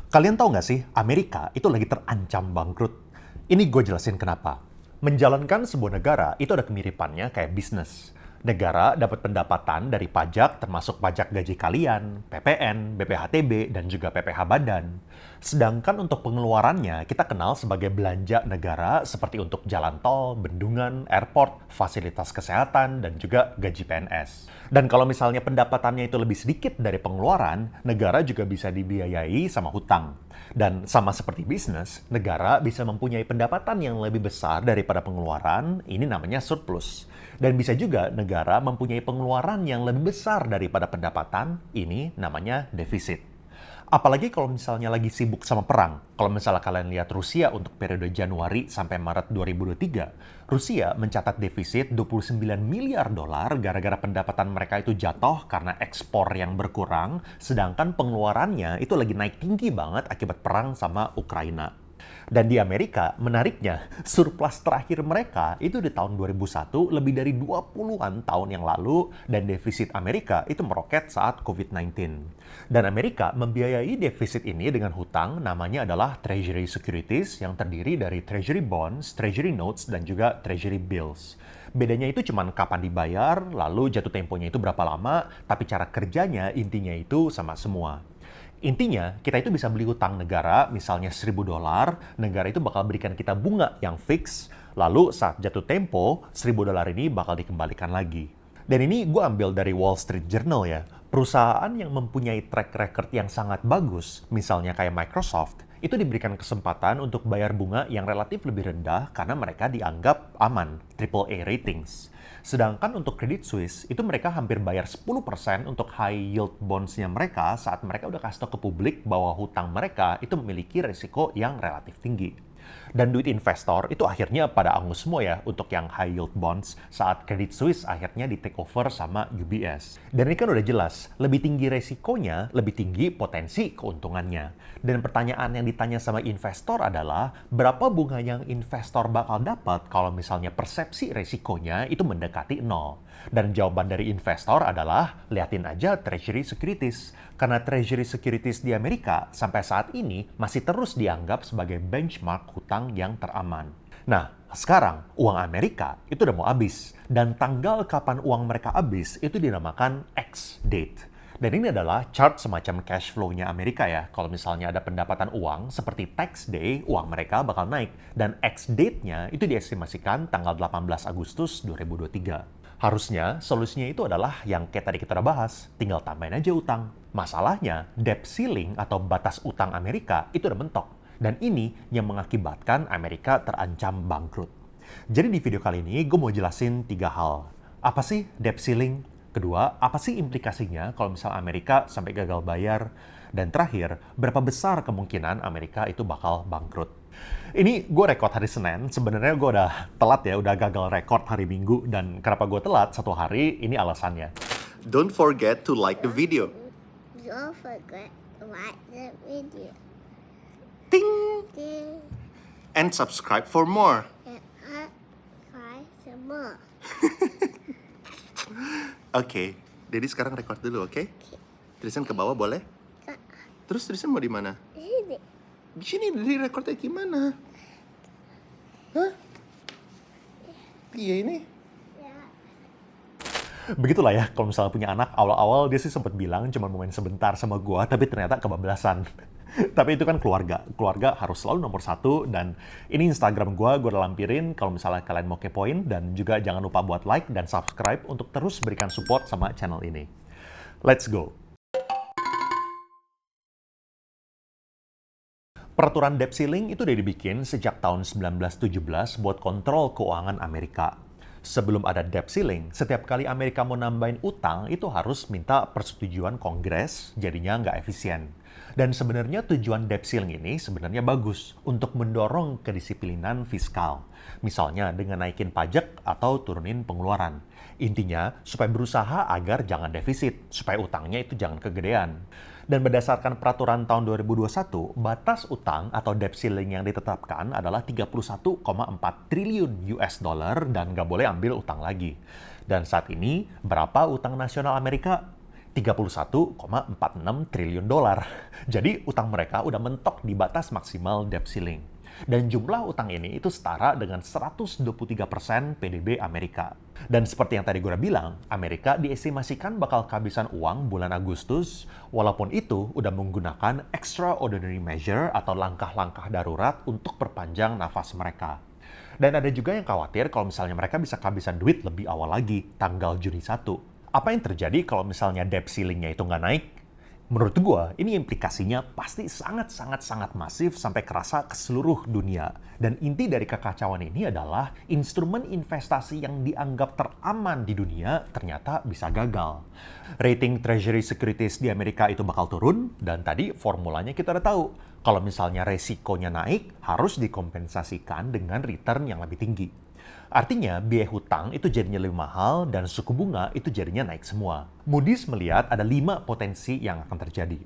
Kalian tahu nggak sih, Amerika itu lagi terancam bangkrut. Ini gue jelasin kenapa. Menjalankan sebuah negara itu ada kemiripannya kayak bisnis. Negara dapat pendapatan dari pajak termasuk pajak gaji kalian, PPN, BPHTB, dan juga PPH badan. Sedangkan untuk pengeluarannya kita kenal sebagai belanja negara seperti untuk jalan tol, bendungan, airport, fasilitas kesehatan, dan juga gaji PNS. Dan kalau misalnya pendapatannya itu lebih sedikit dari pengeluaran, negara juga bisa dibiayai sama hutang. Dan sama seperti bisnis, negara bisa mempunyai pendapatan yang lebih besar daripada pengeluaran, ini namanya surplus. Dan bisa juga negara mempunyai pengeluaran yang lebih besar daripada pendapatan, ini namanya defisit. Apalagi kalau misalnya lagi sibuk sama perang. Kalau misalnya kalian lihat Rusia untuk periode Januari sampai Maret 2023, Rusia mencatat defisit 29 miliar dolar gara-gara pendapatan mereka itu jatuh karena ekspor yang berkurang, sedangkan pengeluarannya itu lagi naik tinggi banget akibat perang sama Ukraina. Dan di Amerika, menariknya, surplus terakhir mereka itu di tahun 2001 lebih dari 20-an tahun yang lalu, dan defisit Amerika itu meroket saat COVID-19. Dan Amerika membiayai defisit ini dengan hutang, namanya adalah Treasury Securities yang terdiri dari Treasury Bonds, Treasury Notes, dan juga Treasury Bills. Bedanya itu cuma kapan dibayar, lalu jatuh temponya itu berapa lama, tapi cara kerjanya intinya itu sama semua. Intinya, kita itu bisa beli hutang negara, misalnya $1.000, negara itu bakal berikan kita bunga yang fix, lalu saat jatuh tempo, $1.000 ini bakal dikembalikan lagi. Dan ini gue ambil dari Wall Street Journal ya. Perusahaan yang mempunyai track record yang sangat bagus, misalnya kayak Microsoft, itu diberikan kesempatan untuk bayar bunga yang relatif lebih rendah karena mereka dianggap aman, AAA ratings. Sedangkan untuk Credit Suisse, itu mereka hampir bayar 10% untuk high yield bonds-nya mereka saat mereka udah kasih tau ke publik bahwa hutang mereka itu memiliki risiko yang relatif tinggi. Dan duit investor itu akhirnya pada angus semua ya untuk yang high yield bonds saat Credit Suisse akhirnya di take over sama UBS. Dan ini kan udah jelas, lebih tinggi resikonya, lebih tinggi potensi keuntungannya. Dan pertanyaan yang ditanya sama investor adalah, berapa bunga yang investor bakal dapat kalau misalnya persepsi resikonya itu mendekati nol? Dan jawaban dari investor adalah, liatin aja Treasury Securities. Karena Treasury Securities di Amerika sampai saat ini masih terus dianggap sebagai benchmark hutang yang teraman. Nah, sekarang uang Amerika itu udah mau habis. Dan tanggal kapan uang mereka habis itu dinamakan X-date. Dan ini adalah chart semacam cash flow-nya Amerika ya. Kalau misalnya ada pendapatan uang, seperti tax day, uang mereka bakal naik. Dan X-date-nya itu diestimasikan tanggal 18 Agustus 2023. Harusnya solusinya itu adalah yang kayak tadi kita udah bahas, tinggal tambahin aja utang. Masalahnya, debt ceiling atau batas utang Amerika itu udah mentok. Dan ini yang mengakibatkan Amerika terancam bangkrut. Jadi di video kali ini gue mau jelasin 3 hal. Apa sih debt ceiling? Kedua, apa sih implikasinya kalau misal Amerika sampai gagal bayar? Dan terakhir, berapa besar kemungkinan Amerika itu bakal bangkrut? Ini gue rekod hari Senin, sebenarnya gue udah telat ya, udah gagal rekord hari Minggu, dan kenapa gue telat 1 hari, ini alasannya. Don't forget to like the video. Don't forget to like the video. Ting! Then And subscribe for more. try some more. Oke, Dedi sekarang record dulu, oke? Tulisan ke bawah boleh? Terus tulisan mau di mana? Ini Di sini Dedi recordnya gimana? Hah? Iya ini. ya. Begitulah ya, kalau misalnya punya anak, awal-awal dia sih sempat bilang cuma mau main sebentar sama gue, tapi ternyata kebablasan. Tapi itu kan keluarga. Keluarga harus selalu nomor 1, dan ini Instagram gue udah lampirin kalau misalnya kalian mau kepoin, dan juga jangan lupa buat like dan subscribe untuk terus berikan support sama channel ini. Let's go! Peraturan debt ceiling itu udah dibikin sejak tahun 1917 buat kontrol keuangan Amerika. Sebelum ada debt ceiling, setiap kali Amerika mau nambahin utang itu harus minta persetujuan Kongres, jadinya nggak efisien. Dan sebenarnya tujuan debt ceiling ini sebenarnya bagus untuk mendorong kedisiplinan fiskal. Misalnya dengan naikin pajak atau turunin pengeluaran. Intinya supaya berusaha agar jangan defisit, supaya utangnya itu jangan kegedean. Dan berdasarkan peraturan tahun 2021, batas utang atau debt ceiling yang ditetapkan adalah 31,4 triliun US dollar dan nggak boleh ambil utang lagi. Dan saat ini, berapa utang nasional Amerika? $31,46 triliun. Jadi utang mereka udah mentok di batas maksimal debt ceiling. Dan jumlah utang ini itu setara dengan 123% PDB Amerika. Dan seperti yang tadi gue udah bilang, Amerika diestimasikan bakal kehabisan uang bulan Agustus, walaupun itu udah menggunakan extraordinary measure atau langkah-langkah darurat untuk perpanjang nafas mereka. Dan ada juga yang khawatir kalau misalnya mereka bisa kehabisan duit lebih awal lagi, tanggal Juni 1. Apa yang terjadi kalau misalnya debt ceiling-nya itu nggak naik? Menurut gue, ini implikasinya pasti sangat-sangat masif sampai kerasa ke seluruh dunia. Dan inti dari kekacauan ini adalah instrumen investasi yang dianggap teraman di dunia ternyata bisa gagal. Rating Treasury Securities di Amerika itu bakal turun, dan tadi formulanya kita udah tahu. Kalau misalnya resikonya naik, harus dikompensasikan dengan return yang lebih tinggi. Artinya, biaya hutang itu jadinya lebih mahal dan suku bunga itu jadinya naik semua. Moody's melihat ada 5 potensi yang akan terjadi.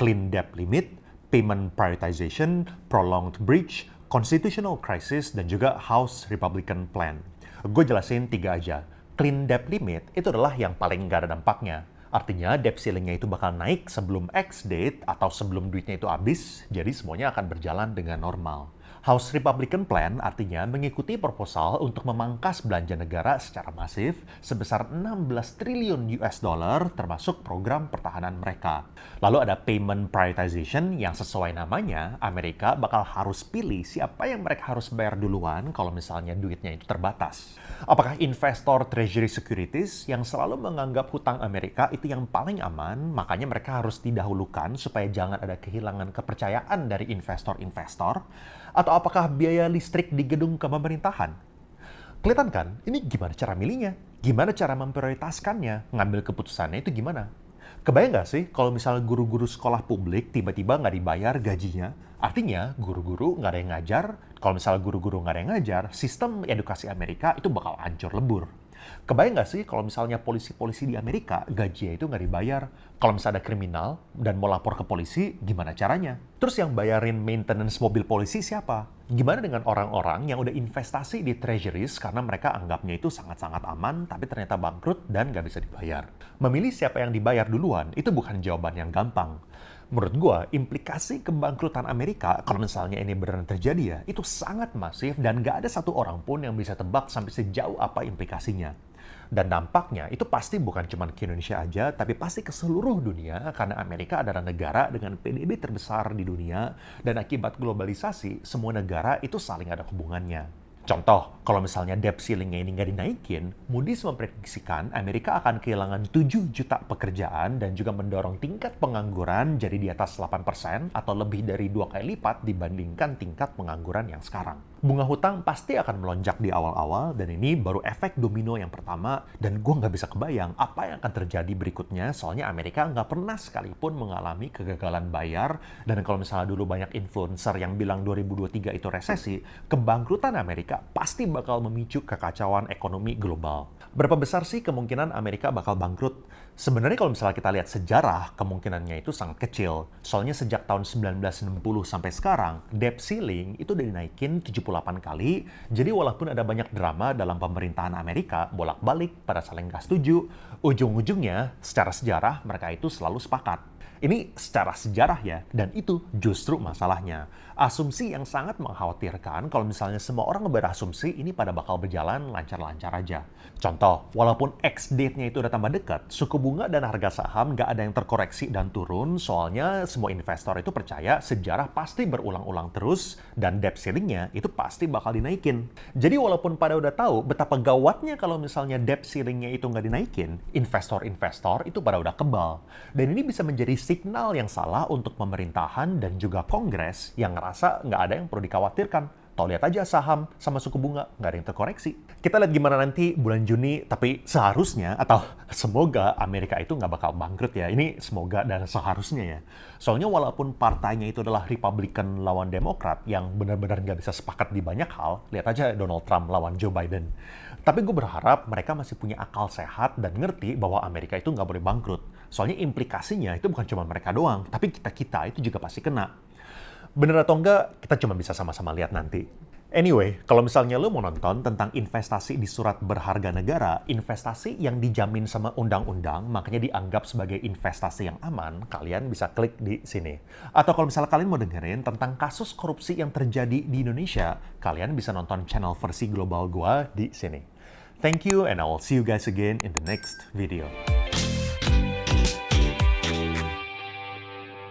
Clean debt limit, payment prioritization, prolonged breach, constitutional crisis, dan juga House Republican plan. Gue jelasin 3 aja. Clean debt limit itu adalah yang paling nggak ada dampaknya. Artinya debt ceiling-nya itu bakal naik sebelum X date atau sebelum duitnya itu habis, jadi semuanya akan berjalan dengan normal. House Republican Plan artinya mengikuti proposal untuk memangkas belanja negara secara masif sebesar 16 triliun US dollar termasuk program pertahanan mereka. Lalu ada payment prioritization yang sesuai namanya, Amerika bakal harus pilih siapa yang mereka harus bayar duluan kalau misalnya duitnya itu terbatas. Apakah investor Treasury Securities yang selalu menganggap hutang Amerika itu yang paling aman, makanya mereka harus didahulukan supaya jangan ada kehilangan kepercayaan dari investor-investor? Atau apakah biaya listrik di gedung pemerintahan? Kelihatan kan, ini gimana cara milihnya? Gimana cara memprioritaskannya? Ngambil keputusannya itu gimana? Kebayang nggak sih kalau misalnya guru-guru sekolah publik tiba-tiba nggak dibayar gajinya? Artinya guru-guru nggak ada yang ngajar. Kalau misalnya guru-guru nggak ada yang ngajar, sistem edukasi Amerika itu bakal hancur lebur. Kebayang nggak sih kalau misalnya polisi-polisi di Amerika gajinya itu nggak dibayar? Kalau misalnya ada kriminal dan mau lapor ke polisi, gimana caranya? Terus yang bayarin maintenance mobil polisi siapa? Gimana dengan orang-orang yang udah investasi di treasuries karena mereka anggapnya itu sangat-sangat aman, tapi ternyata bangkrut dan nggak bisa dibayar? Memilih siapa yang dibayar duluan, itu bukan jawaban yang gampang. Menurut gue, implikasi kebangkrutan Amerika, kalau misalnya ini benar terjadi ya, itu sangat masif dan nggak ada satu orang pun yang bisa tebak sampai sejauh apa implikasinya. Dan dampaknya itu pasti bukan cuma ke Indonesia aja, tapi pasti ke seluruh dunia karena Amerika adalah negara dengan PDB terbesar di dunia dan akibat globalisasi, semua negara itu saling ada hubungannya. Contoh, kalau misalnya debt ceiling-nya ini nggak dinaikin, Moody's memprediksikan Amerika akan kehilangan 7 juta pekerjaan dan juga mendorong tingkat pengangguran jadi di atas 8% atau lebih dari 2 kali lipat dibandingkan tingkat pengangguran yang sekarang. Bunga hutang pasti akan melonjak di awal-awal dan ini baru efek domino yang pertama dan gue nggak bisa kebayang apa yang akan terjadi berikutnya soalnya Amerika nggak pernah sekalipun mengalami kegagalan bayar dan kalau misalnya dulu banyak influencer yang bilang 2023 itu resesi, kebangkrutan Amerika pasti bakal memicu kekacauan ekonomi global. Berapa besar sih kemungkinan Amerika bakal bangkrut? Sebenarnya kalau misalnya kita lihat sejarah, kemungkinannya itu sangat kecil. Soalnya sejak tahun 1960 sampai sekarang, debt ceiling itu udah dinaikin 78 kali. Jadi walaupun ada banyak drama dalam pemerintahan Amerika, bolak-balik pada saling nggak setuju, ujung-ujungnya secara sejarah mereka itu selalu sepakat. Ini secara sejarah ya, dan itu justru masalahnya. Asumsi yang sangat mengkhawatirkan kalau misalnya semua orang berasumsi ini pada bakal berjalan lancar-lancar aja. Contoh, walaupun X date-nya itu udah tambah dekat, suku bunga dan harga saham nggak ada yang terkoreksi dan turun, soalnya semua investor itu percaya sejarah pasti berulang-ulang terus, dan debt ceiling-nya itu pasti bakal dinaikin. Jadi walaupun pada udah tahu betapa gawatnya kalau misalnya debt ceiling-nya itu nggak dinaikin, investor-investor itu pada udah kebal. Dan ini bisa menjadi signal yang salah untuk pemerintahan dan juga Kongres yang ngerasa nggak ada yang perlu dikhawatirkan. Toh lihat aja saham sama suku bunga, nggak ada yang terkoreksi. Kita lihat gimana nanti bulan Juni, tapi seharusnya atau semoga Amerika itu nggak bakal bangkrut ya. Ini semoga dan seharusnya ya. Soalnya walaupun partainya itu adalah Republican lawan Demokrat yang benar-benar nggak bisa sepakat di banyak hal, lihat aja Donald Trump lawan Joe Biden. Tapi gue berharap mereka masih punya akal sehat dan ngerti bahwa Amerika itu nggak boleh bangkrut. Soalnya implikasinya itu bukan cuma mereka doang, tapi kita-kita itu juga pasti kena. Bener atau enggak, kita cuma bisa sama-sama lihat nanti. Anyway, kalau misalnya lo mau nonton tentang investasi di surat berharga negara, investasi yang dijamin sama undang-undang, makanya dianggap sebagai investasi yang aman, kalian bisa klik di sini. Atau kalau misalnya kalian mau dengerin tentang kasus korupsi yang terjadi di Indonesia, kalian bisa nonton channel versi global gua di sini. Thank you and I will see you guys again in the next video.